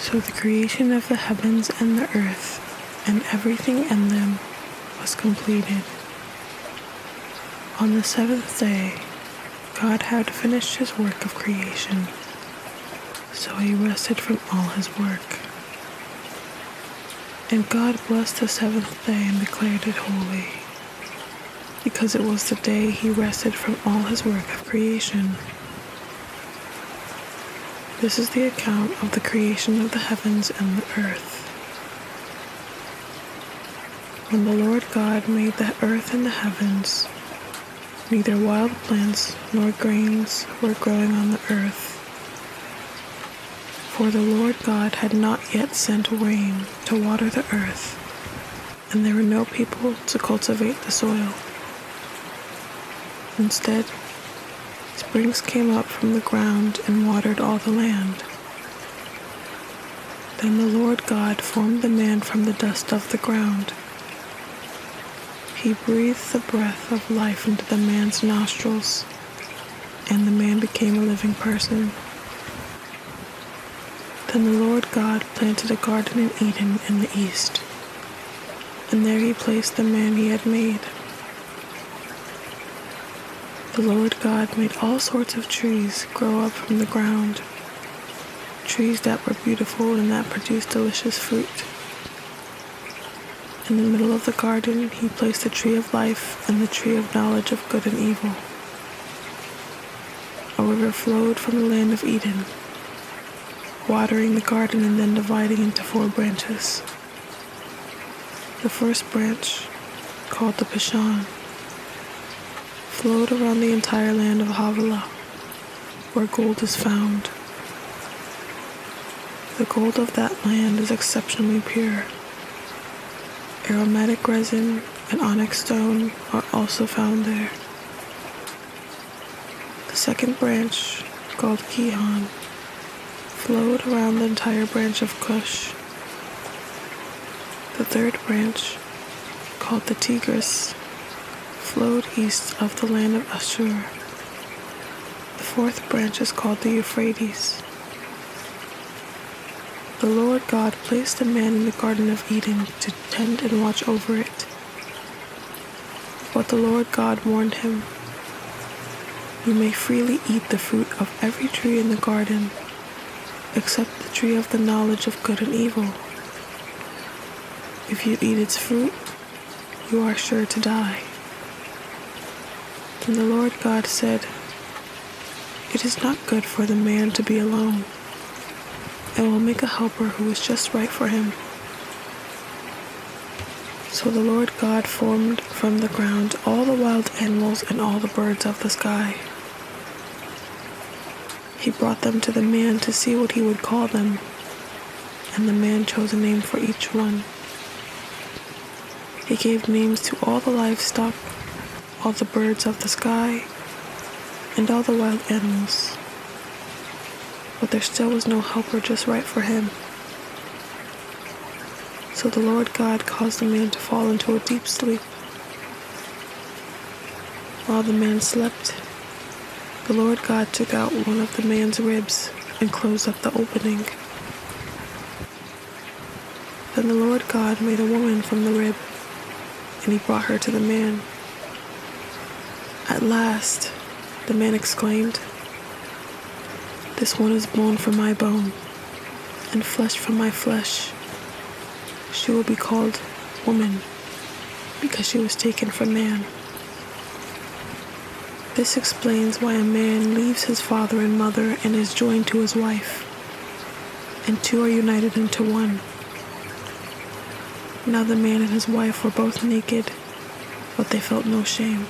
So the creation of the heavens and the earth and everything in them was completed. On the seventh day, God had finished his work of creation, so he rested from all his work. And God blessed the seventh day and declared it holy, because it was the day he rested from all his work of creation. This is the account of the creation of the heavens and the earth. When the Lord God made the earth and the heavens, neither wild plants nor grains were growing on the earth, for the Lord God had not yet sent rain to water the earth, and there were no people to cultivate the soil. Instead, springs came up from the ground and watered all the land. Then the Lord God formed the man from the dust of the ground. He breathed the breath of life into the man's nostrils, and the man became a living person. Then the Lord God planted a garden in Eden in the east, and there he placed the man he had made. The Lord God made all sorts of trees grow up from the ground, trees that were beautiful and that produced delicious fruit. In the middle of the garden, he placed the tree of life and the tree of knowledge of good and evil. A river flowed from the land of Eden, watering the garden and then dividing into 4 branches. The first branch, called the Pishon, flowed around the entire land of Havilah, where gold is found. The gold of that land is exceptionally pure. Aromatic resin and onyx stone are also found there. The second branch, called Gihon, flowed around the entire branch of Cush. The third branch, called the Tigris, flowed east of the land of Ashur. The fourth branch is called the Euphrates. The Lord God placed a man in the Garden of Eden to tend and watch over it. But the Lord God warned him, "You may freely eat the fruit of every tree in the garden, except the tree of the knowledge of good and evil. If you eat its fruit, you are sure to die." Then the Lord God said, "It is not good for the man to be alone. I will make a helper who is just right for him." So the Lord God formed from the ground all the wild animals and all the birds of the sky. He brought them to the man to see what he would call them, and the man chose a name for each one. He gave names to all the livestock, all the birds of the sky, and all the wild animals. But there still was no helper just right for him. So the Lord God caused the man to fall into a deep sleep. While the man slept, the Lord God took out one of the man's ribs and closed up the opening. Then the Lord God made a woman from the rib, and he brought her to the man. "At last," the man exclaimed, "this one is bone from my bone, and flesh from my flesh. She will be called woman, because she was taken from man." This explains why a man leaves his father and mother and is joined to his wife, and 2 are united into one. Now the man and his wife were both naked, but they felt no shame.